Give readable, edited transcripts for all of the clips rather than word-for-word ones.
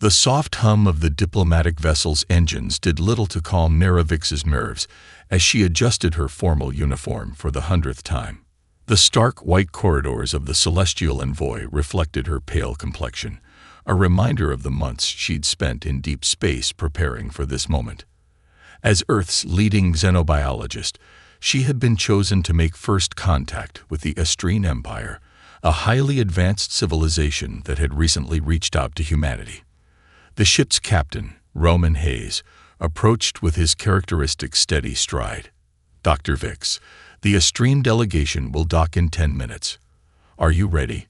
The soft hum of the diplomatic vessel's engines did little to calm Nera Vix's nerves as she adjusted her formal uniform for the 100th time. The stark white corridors of the celestial envoy reflected her pale complexion, a reminder of the months she'd spent in deep space preparing for this moment. As Earth's leading xenobiologist, she had been chosen to make first contact with the Astrine Empire, a highly advanced civilization that had recently reached out to humanity. The ship's captain, Roman Hayes, approached with his characteristic steady stride. "Dr. Vix, the Astrine delegation will dock in 10 minutes. Are you ready?"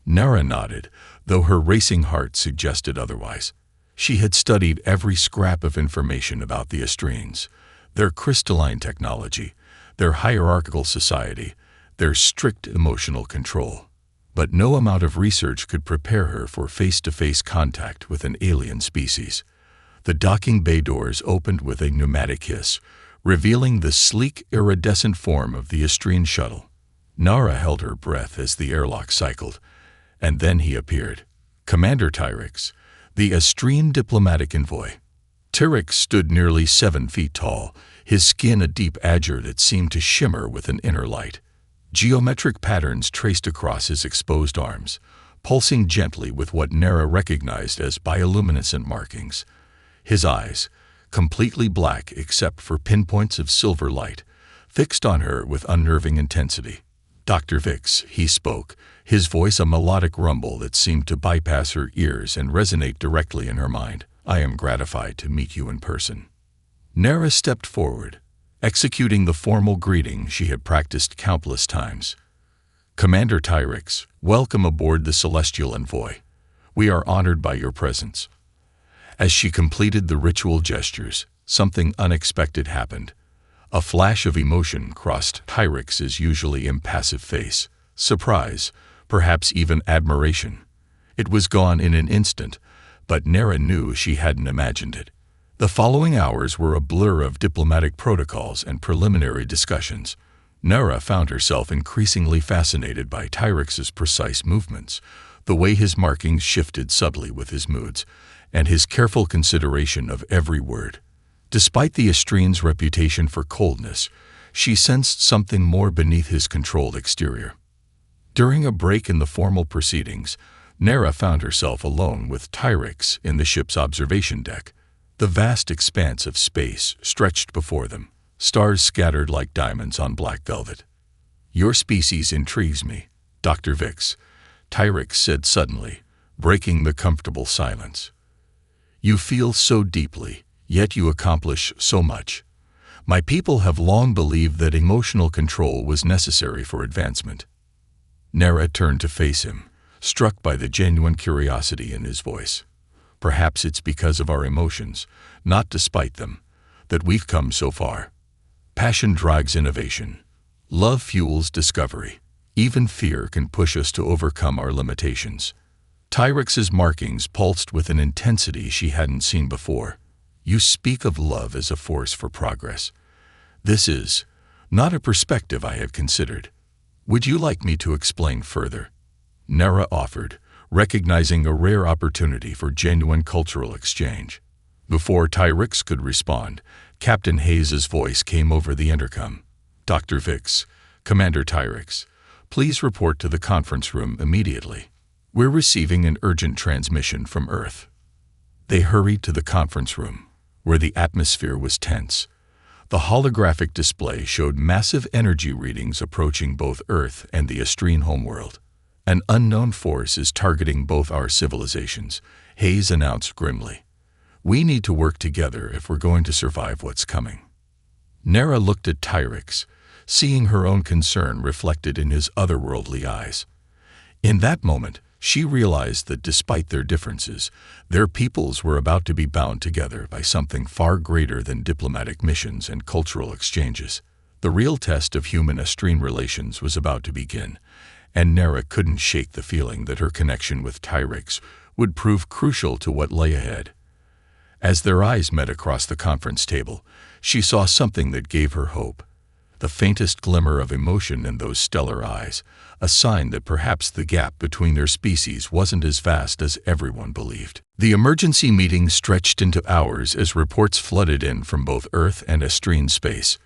Nera nodded, though her racing heart suggested otherwise. She had studied every scrap of information about the Astrines, their crystalline technology, their hierarchical society, their strict emotional control. But no amount of research could prepare her for face-to-face contact with an alien species. The docking bay doors opened with a pneumatic hiss, revealing the sleek, iridescent form of the Astrine shuttle. Nara held her breath as the airlock cycled, and then he appeared. Commander Tyrix, the Astrine diplomatic envoy. Tyrix stood nearly 7 feet tall, his skin a deep azure that seemed to shimmer with an inner light. Geometric patterns traced across his exposed arms, pulsing gently with what Nera recognized as bioluminescent markings. His eyes, completely black except for pinpoints of silver light, fixed on her with unnerving intensity. "Dr. Vix," he spoke, his voice a melodic rumble that seemed to bypass her ears and resonate directly in her mind. "I am gratified to meet you in person." Nera stepped forward, executing the formal greeting she had practiced countless times. "Commander Tyrix, welcome aboard the Celestial Envoy. We are honored by your presence." As she completed the ritual gestures, something unexpected happened. A flash of emotion crossed Tyrix's usually impassive face. Surprise, perhaps even admiration. It was gone in an instant, but Nera knew she hadn't imagined it. The following hours were a blur of diplomatic protocols and preliminary discussions. Nera found herself increasingly fascinated by Tyrix's precise movements, the way his markings shifted subtly with his moods, and his careful consideration of every word. Despite the Astrine's reputation for coldness, she sensed something more beneath his controlled exterior. During a break in the formal proceedings, Nera found herself alone with Tyrix in the ship's observation deck. The vast expanse of space stretched before them, stars scattered like diamonds on black velvet. "Your species intrigues me, Dr. Vix," Tyrix said suddenly, breaking the comfortable silence. "You feel so deeply, yet you accomplish so much. My people have long believed that emotional control was necessary for advancement." Nera turned to face him, struck by the genuine curiosity in his voice. "Perhaps it's because of our emotions, not despite them, that we've come so far. Passion drives innovation. Love fuels discovery. Even fear can push us to overcome our limitations." Tyrix's markings pulsed with an intensity she hadn't seen before. "You speak of love as a force for progress. This is not a perspective I have considered. Would you like me to explain further?" Nera offered, recognizing a rare opportunity for genuine cultural exchange. Before Tyrix could respond, Captain Hayes's voice came over the intercom. "Dr. Vix, Commander Tyrix, please report to the conference room immediately. We're receiving an urgent transmission from Earth." They hurried to the conference room, where the atmosphere was tense. The holographic display showed massive energy readings approaching both Earth and the Astrine homeworld. "An unknown force is targeting both our civilizations," Hayes announced grimly. "We need to work together if we're going to survive what's coming." Nera looked at Tyrix, seeing her own concern reflected in his otherworldly eyes. In that moment, she realized that despite their differences, their peoples were about to be bound together by something far greater than diplomatic missions and cultural exchanges. The real test of human-Astrine relations was about to begin, and Nera couldn't shake the feeling that her connection with Tyrix would prove crucial to what lay ahead. As their eyes met across the conference table, she saw something that gave her hope. the faintest glimmer of emotion in those stellar eyes, a sign that perhaps the gap between their species wasn't as vast as everyone believed. The emergency meeting stretched into hours as reports flooded in from both Earth and Estrine space.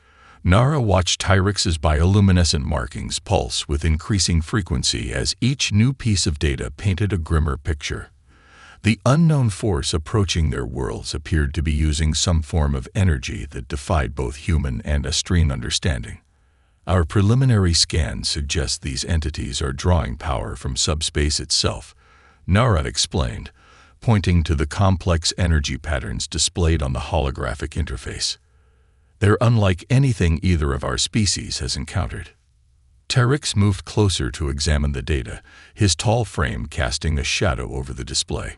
Nara watched Tyrex's bioluminescent markings pulse with increasing frequency as each new piece of data painted a grimmer picture. The unknown force approaching their worlds appeared to be using some form of energy that defied both human and Estrine understanding. Our preliminary scans suggest these entities are drawing power from subspace itself, Nara explained, pointing to the complex energy patterns displayed on the holographic interface. They're unlike anything either of our species has encountered. Tyrex moved closer to examine the data, his tall frame casting a shadow over the display.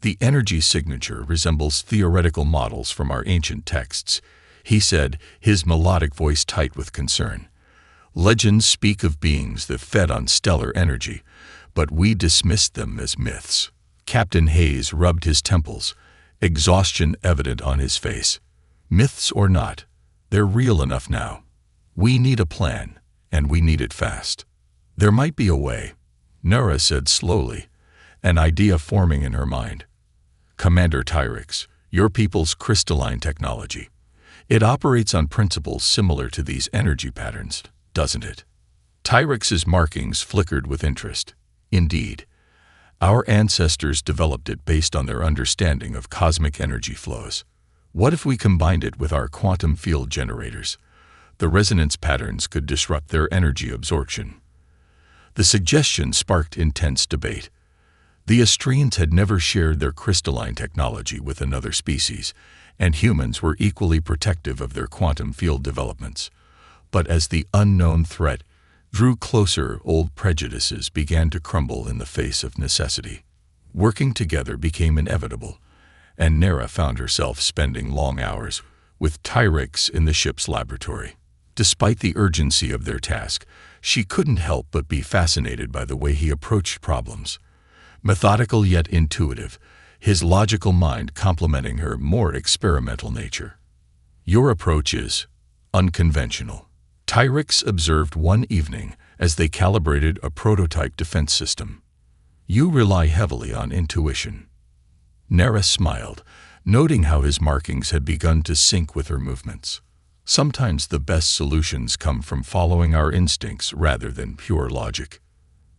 The energy signature resembles theoretical models from our ancient texts, he said, his melodic voice tight with concern. Legends speak of beings that fed on stellar energy, but we dismissed them as myths. Captain Hayes rubbed his temples, exhaustion evident on his face. Myths or not, they're real enough now. We need a plan, and we need it fast. There might be a way, Nara said slowly, an idea forming in her mind. Commander Tyrex, your people's crystalline technology. It operates on principles similar to these energy patterns, doesn't it? Tyrex's markings flickered with interest. Indeed. Our ancestors developed it based on their understanding of cosmic energy flows. What if we combined it with our quantum field generators? The resonance patterns could disrupt their energy absorption. The suggestion sparked intense debate. The Estrines had never shared their crystalline technology with another species, and humans were equally protective of their quantum field developments. But as the unknown threat drew closer, old prejudices began to crumble in the face of necessity. Working together became inevitable, and Nara found herself spending long hours with Tyrex in the ship's laboratory. Despite the urgency of their task, she couldn't help but be fascinated by the way he approached problems. Methodical yet intuitive, his logical mind complementing her more experimental nature. Your approach is unconventional, Tyrex observed one evening as they calibrated a prototype defense system. You rely heavily on intuition. Nara smiled, noting how his markings had begun to sync with her movements. Sometimes the best solutions come from following our instincts rather than pure logic.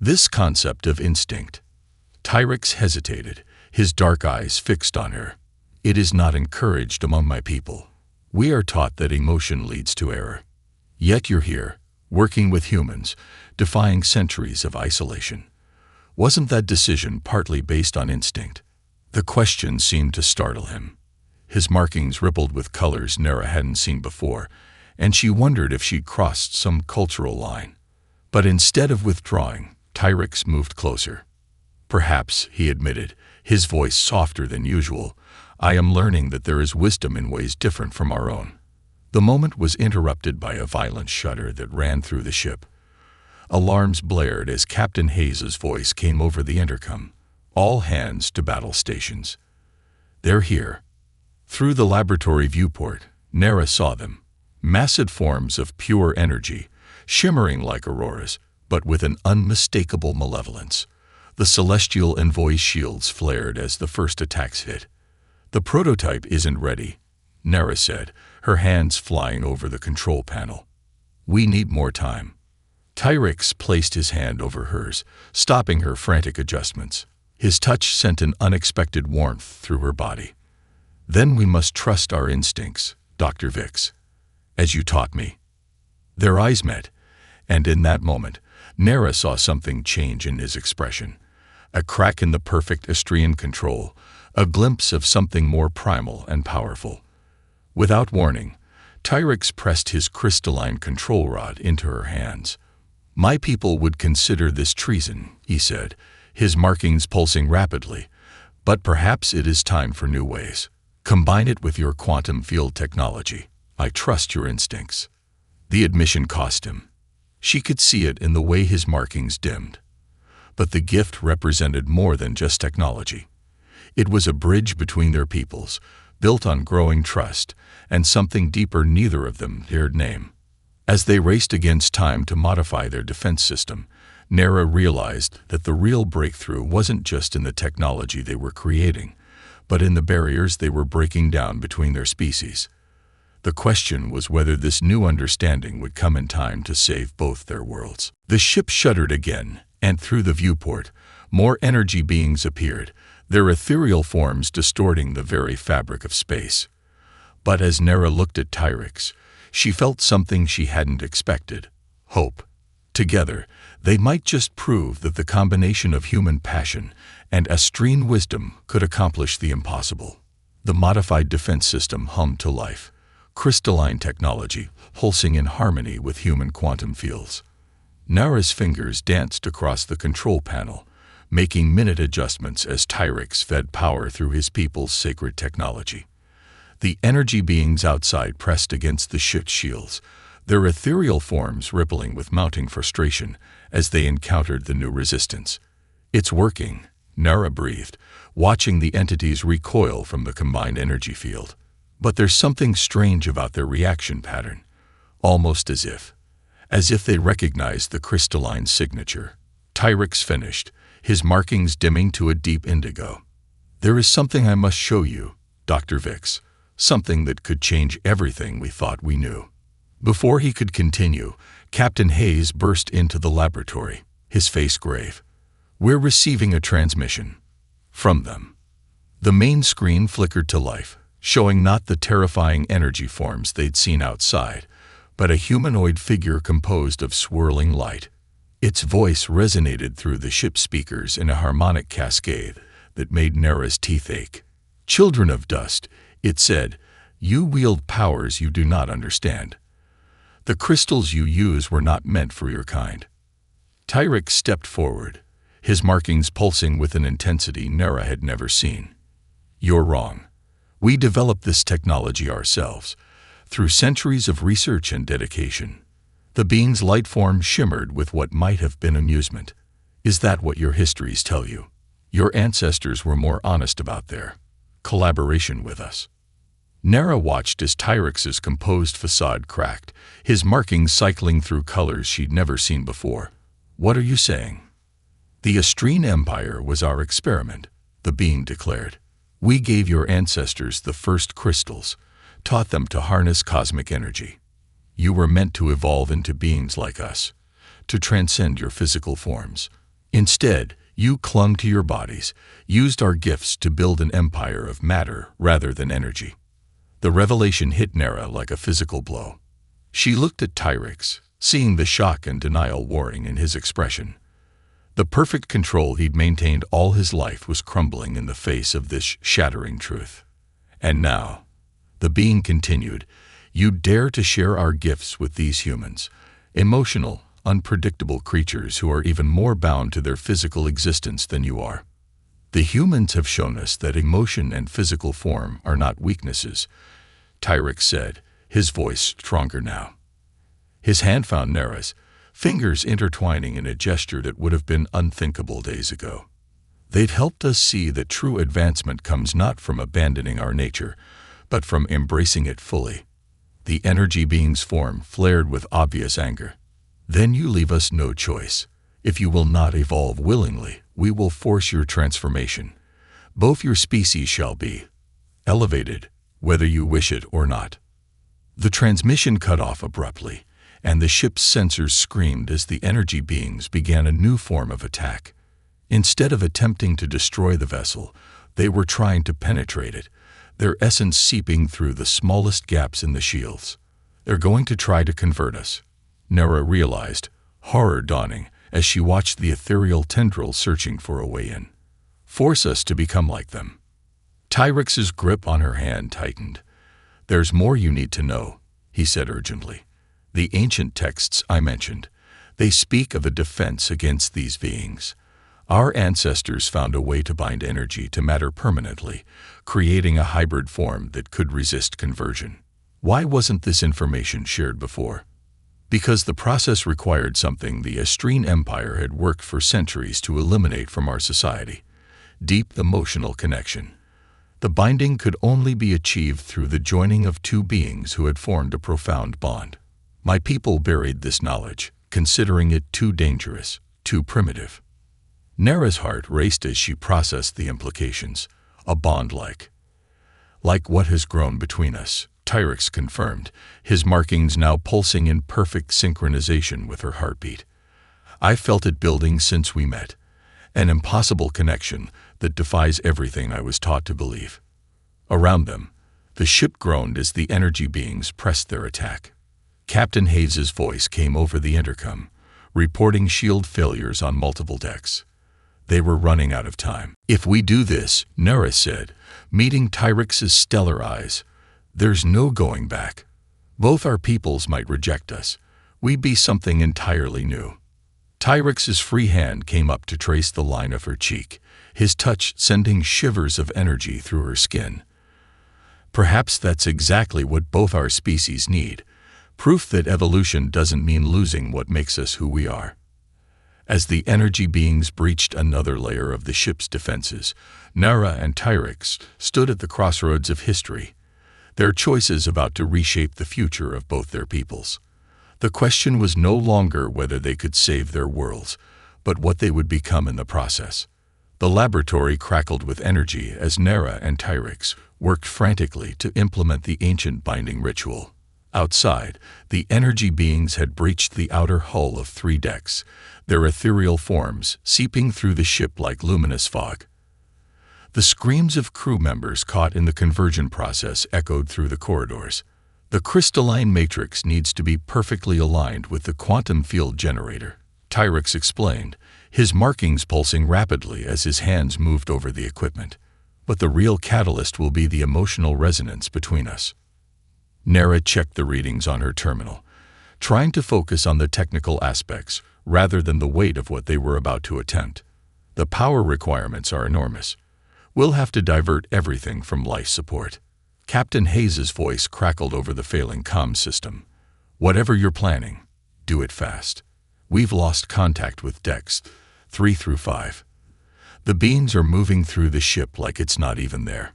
This concept of instinct. Tyrex hesitated, his dark eyes fixed on her. It is not encouraged among my people. We are taught that emotion leads to error. Yet you're here, working with humans, defying centuries of isolation. Wasn't that decision partly based on instinct? The question seemed to startle him. His markings rippled with colors Nara hadn't seen before, and she wondered if she'd crossed some cultural line. But instead of withdrawing, Tyrex moved closer. Perhaps, he admitted, his voice softer than usual, I am learning that there is wisdom in ways different from our own. The moment was interrupted by a violent shudder that ran through the ship. Alarms blared as Captain Hayes's voice came over the intercom. All hands to battle stations. They're here. Through the laboratory viewport, Nara saw them. Massive forms of pure energy, shimmering like auroras, but with an unmistakable malevolence. The celestial envoy shields flared as the first attacks hit. The prototype isn't ready, Nara said, her hands flying over the control panel. We need more time. Tyrex placed his hand over hers, stopping her frantic adjustments. His touch sent an unexpected warmth through her body. Then we must trust our instincts, Dr. Vix. As you taught me. Their eyes met, and in that moment, Nara saw something change in his expression. A crack in the perfect Estrian control, a glimpse of something more primal and powerful. Without warning, Tyrex pressed his crystalline control rod into her hands. My people would consider this treason, he said, his markings pulsing rapidly, but perhaps it is time for new ways. Combine it with your quantum field technology. I trust your instincts. The admission cost him. She could see it in the way his markings dimmed. But the gift represented more than just technology. It was a bridge between their peoples, built on growing trust, and something deeper neither of them dared name. As they raced against time to modify their defense system, Nera realized that the real breakthrough wasn't just in the technology they were creating, but in the barriers they were breaking down between their species. The question was whether this new understanding would come in time to save both their worlds. The ship shuddered again, and through the viewport, more energy beings appeared, their ethereal forms distorting the very fabric of space. But as Nera looked at Tyrix, she felt something she hadn't expected: hope. Together, they might just prove that the combination of human passion and Astrine wisdom could accomplish the impossible. The modified defense system hummed to life, crystalline technology pulsing in harmony with human quantum fields. Nera's fingers danced across the control panel, making minute adjustments as Tyrix fed power through his people's sacred technology. The energy beings outside pressed against the ship's shields, their ethereal forms rippling with mounting frustration as they encountered the new resistance. "It's working," Nera breathed, watching the entities recoil from the combined energy field. But there's something strange about their reaction pattern, almost as if they recognized the crystalline signature. Tyrix finished, his markings dimming to a deep indigo. "There is something I must show you, Dr. Vix, something that could change everything we thought we knew." Before he could continue, Captain Hayes burst into the laboratory, his face grave. "We're receiving a transmission from them." The main screen flickered to life, showing not the terrifying energy forms they'd seen outside, but a humanoid figure composed of swirling light. Its voice resonated through the ship's speakers in a harmonic cascade that made Nera's teeth ache. "Children of dust," it said, "you wield powers you do not understand. The crystals you use were not meant for your kind." Tyrix stepped forward, his markings pulsing with an intensity Nera had never seen. "You're wrong. We developed this technology ourselves, through centuries of research and dedication." The being's light form shimmered with what might have been amusement. "Is that what your histories tell you? Your ancestors were more honest about their collaboration with us." Nera watched as Tyrix's composed facade cracked, his markings cycling through colors she'd never seen before. "What are you saying?" "The Astrine Empire was our experiment," the being declared. "We gave your ancestors the first crystals, taught them to harness cosmic energy. You were meant to evolve into beings like us, to transcend your physical forms. Instead, you clung to your bodies, used our gifts to build an empire of matter rather than energy." The revelation hit Nera like a physical blow. She looked at Tyrix, seeing the shock and denial warring in his expression. The perfect control he'd maintained all his life was crumbling in the face of this shattering truth. "And now," the being continued, "you dare to share our gifts with these humans, emotional, unpredictable creatures who are even more bound to their physical existence than you are. The humans have shown us that emotion and physical form are not weaknesses," Tyrix said, his voice stronger now. His hand found Nera's, fingers intertwining in a gesture that would have been unthinkable days ago. "They'd helped us see that true advancement comes not from abandoning our nature, but from embracing it fully." The energy being's form flared with obvious anger. "Then you leave us no choice. If you will not evolve willingly, we will force your transformation. Both your species shall be elevated, whether you wish it or not." The transmission cut off abruptly, and the ship's sensors screamed as the energy beings began a new form of attack. Instead of attempting to destroy the vessel, they were trying to penetrate it, their essence seeping through the smallest gaps in the shields. "They're going to try to convert us," Nera realized, horror dawning as she watched the ethereal tendril searching for a way in. "Force us to become like them." Tyrix's grip on her hand tightened. "There's more you need to know," he said urgently. "The ancient texts I mentioned, they speak of a defense against these beings. Our ancestors found a way to bind energy to matter permanently, creating a hybrid form that could resist conversion. Why wasn't this information shared before? Because the process required something the Astrine Empire had worked for centuries to eliminate from our society: deep emotional connection. The binding could only be achieved through the joining of two beings who had formed a profound bond. My people buried this knowledge, considering it too dangerous, too primitive. Nera's heart raced as she processed the implications. A bond like what has grown between us, Tyrix confirmed, his markings now pulsing in perfect synchronization with her heartbeat. I felt it building since we met. An impossible connection that defies everything I was taught to believe. Around them, the ship groaned as the energy beings pressed their attack. Captain Hayes's voice came over the intercom, reporting shield failures on multiple decks. They were running out of time. If we do this, Nera said, meeting Tyrix's stellar eyes, there's no going back. Both our peoples might reject us. We'd be something entirely new. Tyrix's free hand came up to trace the line of her cheek, his touch sending shivers of energy through her skin. Perhaps that's exactly what both our species need, proof that evolution doesn't mean losing what makes us who we are. As the energy beings breached another layer of the ship's defenses, Nera and Tyrix stood at the crossroads of history, their choices about to reshape the future of both their peoples. The question was no longer whether they could save their worlds, but what they would become in the process. The laboratory crackled with energy as Nera and Tyrix worked frantically to implement the ancient binding ritual. Outside, the energy beings had breached the outer hull of 3 decks, their ethereal forms seeping through the ship like luminous fog. The screams of crew members caught in the conversion process echoed through the corridors. The crystalline matrix needs to be perfectly aligned with the quantum field generator, Tyrix explained, his markings pulsing rapidly as his hands moved over the equipment. But the real catalyst will be the emotional resonance between us. Nera checked the readings on her terminal, trying to focus on the technical aspects rather than the weight of what they were about to attempt. The power requirements are enormous. We'll have to divert everything from life support. Captain Hayes's voice crackled over the failing comm system. Whatever you're planning, do it fast. We've lost contact with decks 3 through 5. The beings are moving through the ship like it's not even there.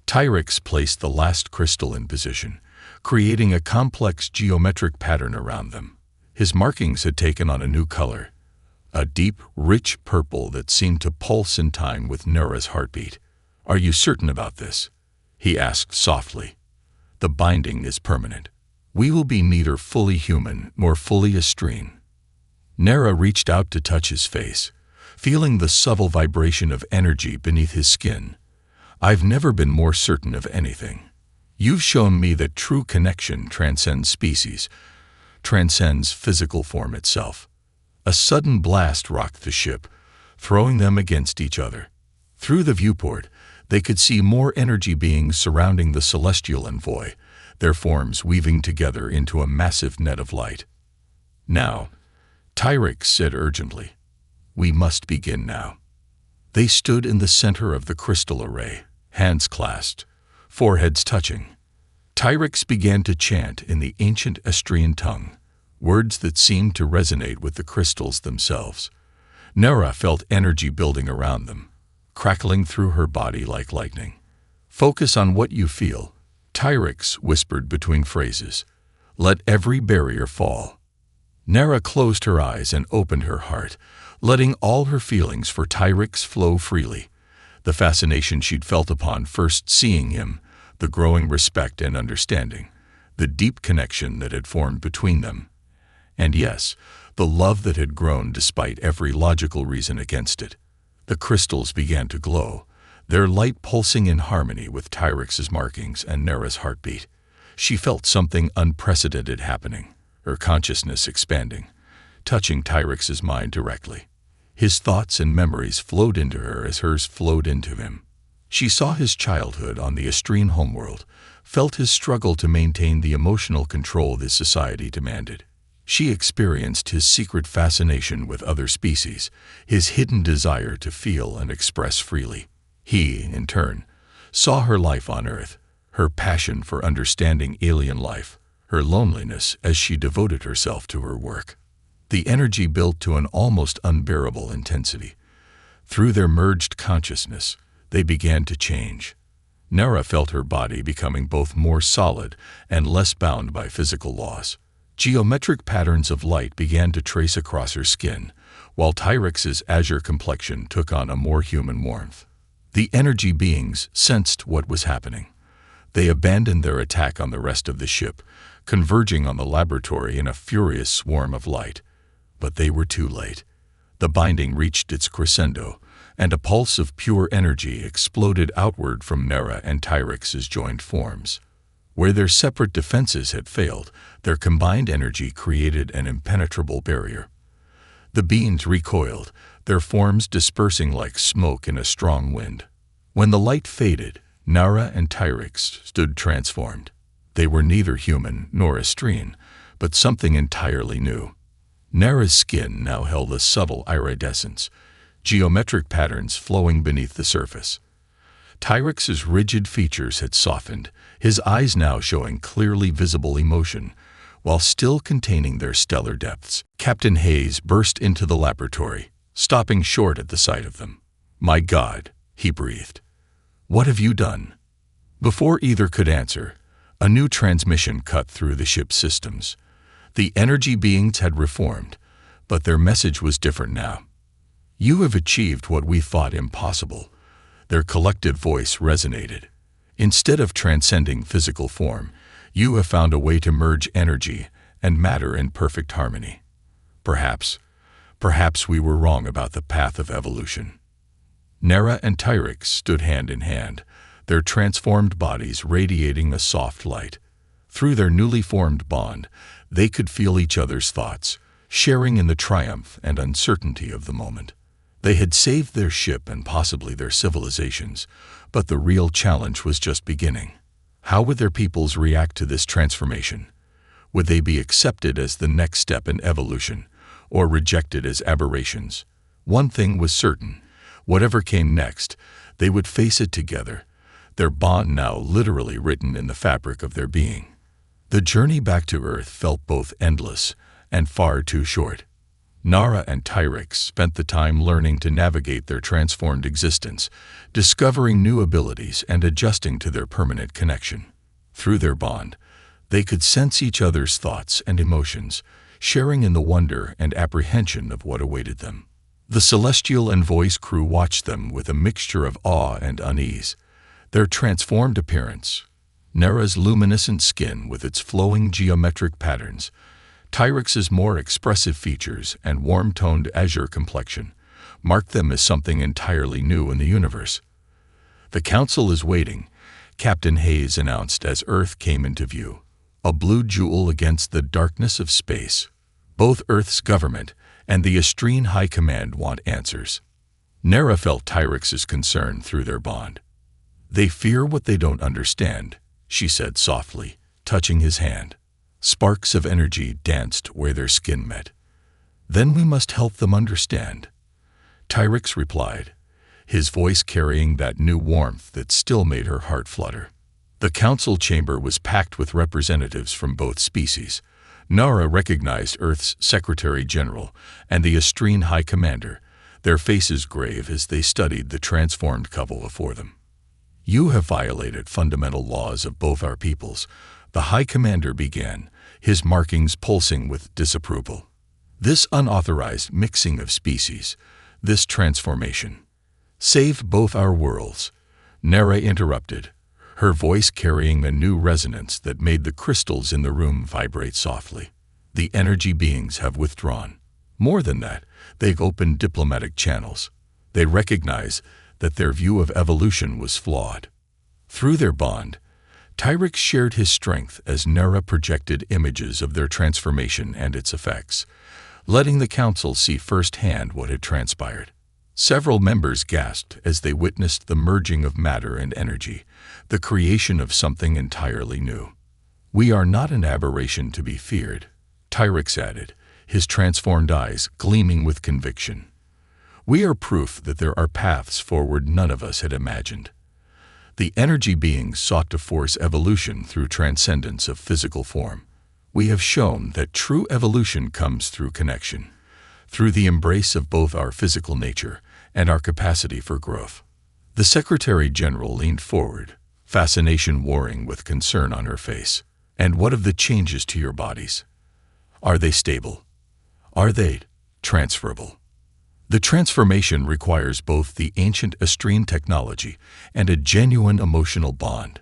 Tyrix placed the last crystal in position, creating a complex geometric pattern around them. His markings had taken on a new color, a deep, rich purple that seemed to pulse in time with Nera's heartbeat. Are you certain about this? He asked softly. The binding is permanent. We will be neither fully human nor fully astrine. Nera reached out to touch his face, feeling the subtle vibration of energy beneath his skin. I've never been more certain of anything. You've shown me that true connection transcends species, transcends physical form itself. A sudden blast rocked the ship, throwing them against each other. Through the viewport, they could see more energy beings surrounding the celestial envoy, their forms weaving together into a massive net of light. Now, Tyrix said urgently, we must begin now. They stood in the center of the crystal array, hands clasped, foreheads touching. Tyrix began to chant in the ancient Astrian tongue, words that seemed to resonate with the crystals themselves. Nera felt energy building around them, crackling through her body like lightning. Focus on what you feel, Tyrix whispered between phrases. Let every barrier fall. Nera closed her eyes and opened her heart, letting all her feelings for Tyrix flow freely. The fascination she'd felt upon first seeing him, the growing respect and understanding, the deep connection that had formed between them. And yes, the love that had grown despite every logical reason against it. The crystals began to glow, their light pulsing in harmony with Tyrix's markings and Nera's heartbeat. She felt something unprecedented happening, her consciousness expanding, touching Tyrix's mind directly. His thoughts and memories flowed into her as hers flowed into him. She saw his childhood on the Astrian homeworld, felt his struggle to maintain the emotional control this society demanded. She experienced his secret fascination with other species, his hidden desire to feel and express freely. He, in turn, saw her life on Earth, her passion for understanding alien life, her loneliness as she devoted herself to her work. The energy built to an almost unbearable intensity. Through their merged consciousness, they began to change. Nera felt her body becoming both more solid and less bound by physical laws. Geometric patterns of light began to trace across her skin, while Tyrex's azure complexion took on a more human warmth. The energy beings sensed what was happening. They abandoned their attack on the rest of the ship, converging on the laboratory in a furious swarm of light. But they were too late. The binding reached its crescendo, and a pulse of pure energy exploded outward from Nera and Tyrex's joined forms. Where their separate defenses had failed, their combined energy created an impenetrable barrier. The beings recoiled, their forms dispersing like smoke in a strong wind. When the light faded, Nara and Tyrex stood transformed. They were neither human nor Astrine, but something entirely new. Nara's skin now held a subtle iridescence, geometric patterns flowing beneath the surface. Tyrex's rigid features had softened, his eyes now showing clearly visible emotion, while still containing their stellar depths. Captain Hayes burst into the laboratory, stopping short at the sight of them. "My God," he breathed. "What have you done?" Before either could answer, a new transmission cut through the ship's systems. The energy beings had reformed, but their message was different now. "You have achieved what we thought impossible." Their collective voice resonated. "Instead of transcending physical form, you have found a way to merge energy and matter in perfect harmony. Perhaps we were wrong about the path of evolution." Nera and Tyrex stood hand in hand, their transformed bodies radiating a soft light. Through their newly formed bond, they could feel each other's thoughts, sharing in the triumph and uncertainty of the moment. They had saved their ship and possibly their civilizations, but the real challenge was just beginning. How would their peoples react to this transformation? Would they be accepted as the next step in evolution, or rejected as aberrations? One thing was certain: whatever came next, they would face it together, their bond now literally written in the fabric of their being. The journey back to Earth felt both endless and far too short. Nara and Tyrex spent the time learning to navigate their transformed existence, discovering new abilities and adjusting to their permanent connection. Through their bond, they could sense each other's thoughts and emotions, sharing in the wonder and apprehension of what awaited them. The Celestial and Voice crew watched them with a mixture of awe and unease. Their transformed appearance, Nera's luminescent skin with its flowing geometric patterns, Tyrex's more expressive features and warm-toned azure complexion, marked them as something entirely new in the universe. "The Council is waiting," Captain Hayes announced as Earth came into view, a blue jewel against the darkness of space. "Both Earth's government and the Astrine High Command want answers." Nera felt Tyrex's concern through their bond. "They fear what they don't understand," she said softly, touching his hand. Sparks of energy danced where their skin met. "Then we must help them understand," Tyrex replied, his voice carrying that new warmth that still made her heart flutter. The council chamber was packed with representatives from both species. Nara recognized Earth's Secretary General and the Astrine High Commander, their faces grave as they studied the transformed couple before them. "You have violated fundamental laws of both our peoples," the High Commander began, his markings pulsing with disapproval. "This unauthorized mixing of species, this transformation, saved both our worlds," Nera interrupted, her voice carrying a new resonance that made the crystals in the room vibrate softly. "The energy beings have withdrawn. More than that, they've opened diplomatic channels. They recognize that their view of evolution was flawed." Through their bond, Tyrex shared his strength as Nera projected images of their transformation and its effects, letting the council see firsthand what had transpired. Several members gasped as they witnessed the merging of matter and energy, the creation of something entirely new. "We are not an aberration to be feared," Tyrex added, his transformed eyes gleaming with conviction. "We are proof that there are paths forward none of us had imagined." The energy beings sought to force evolution through transcendence of physical form. "We have shown that true evolution comes through connection, through the embrace of both our physical nature and our capacity for growth." The Secretary General leaned forward, fascination warring with concern on her face. "And what of the changes to your bodies?" Are they stable? Are they transferable? The transformation requires both the ancient Estrine technology and a genuine emotional bond.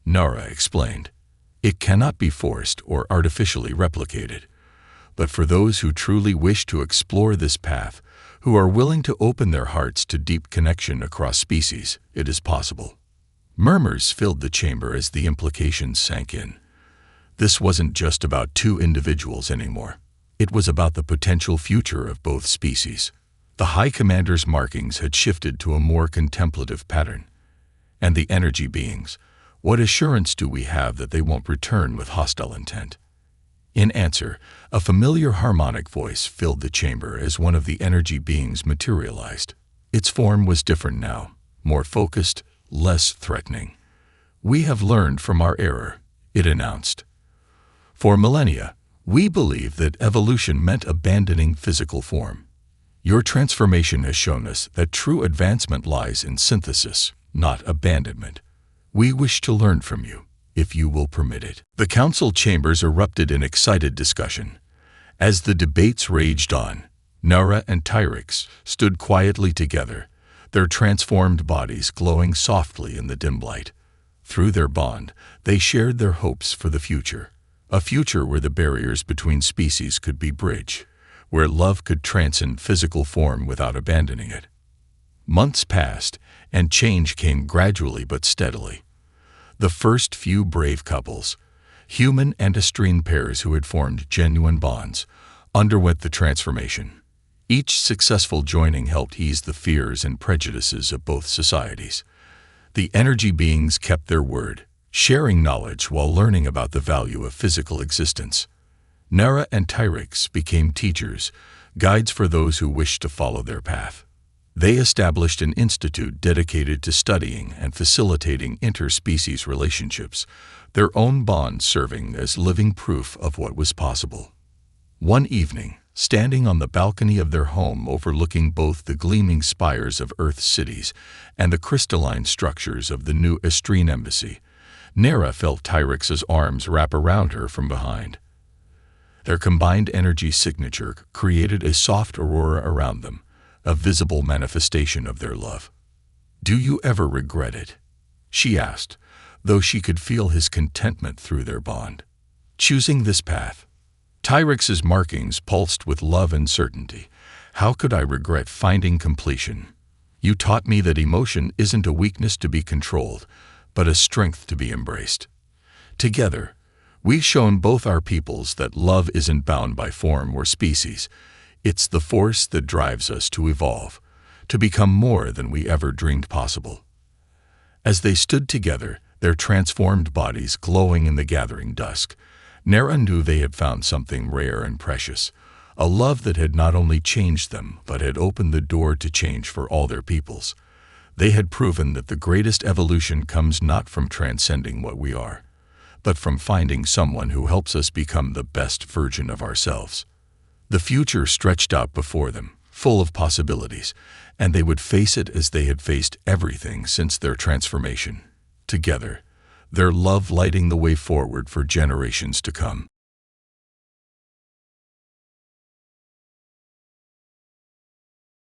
Nara explained. It cannot be forced or artificially replicated. But for those who truly wish to explore this path, who are willing to open their hearts to deep connection across species, it is possible. Murmurs filled the chamber as the implications sank in. This wasn't just about two individuals anymore. It was about the potential future of both species. The High Commander's markings had shifted to a more contemplative pattern. And the energy beings, what assurance do we have that they won't return with hostile intent? In answer, a familiar harmonic voice filled the chamber as one of the energy beings materialized. Its form was different now, more focused, less threatening. We have learned from our error, it announced. For millennia, we believed that evolution meant abandoning physical form. Your transformation has shown us that true advancement lies in synthesis, not abandonment. We wish to learn from you, if you will permit it. The council chambers erupted in excited discussion. As the debates raged on, Nara and Tyrix stood quietly together, their transformed bodies glowing softly in the dim light. Through their bond, they shared their hopes for the future, a future where the barriers between species could be bridged, where love could transcend physical form without abandoning it. Months passed, and change came gradually but steadily. The first few brave couples, human and Estrine pairs who had formed genuine bonds, underwent the transformation. Each successful joining helped ease the fears and prejudices of both societies. The energy beings kept their word, sharing knowledge while learning about the value of physical existence. Nara and Tyrix became teachers, guides for those who wished to follow their path. They established an institute dedicated to studying and facilitating interspecies relationships, their own bonds serving as living proof of what was possible. One evening, standing on the balcony of their home overlooking both the gleaming spires of Earth's cities and the crystalline structures of the new Estrine embassy, Nara felt Tyrix's arms wrap around her from behind. Their combined energy signature created a soft aurora around them, a visible manifestation of their love. "Do you ever regret it?" she asked, though she could feel his contentment through their bond. Choosing this path, Tyrix's markings pulsed with love and certainty. "How could I regret finding completion? You taught me that emotion isn't a weakness to be controlled, but a strength to be embraced. Together, we've shown both our peoples that love isn't bound by form or species. It's the force that drives us to evolve, to become more than we ever dreamed possible." As they stood together, their transformed bodies glowing in the gathering dusk, Nara knew they had found something rare and precious, a love that had not only changed them, but had opened the door to change for all their peoples. They had proven that the greatest evolution comes not from transcending what we are, but from finding someone who helps us become the best version of ourselves. The future stretched out before them, full of possibilities, and they would face it as they had faced everything since their transformation. Together, their love lighting the way forward for generations to come.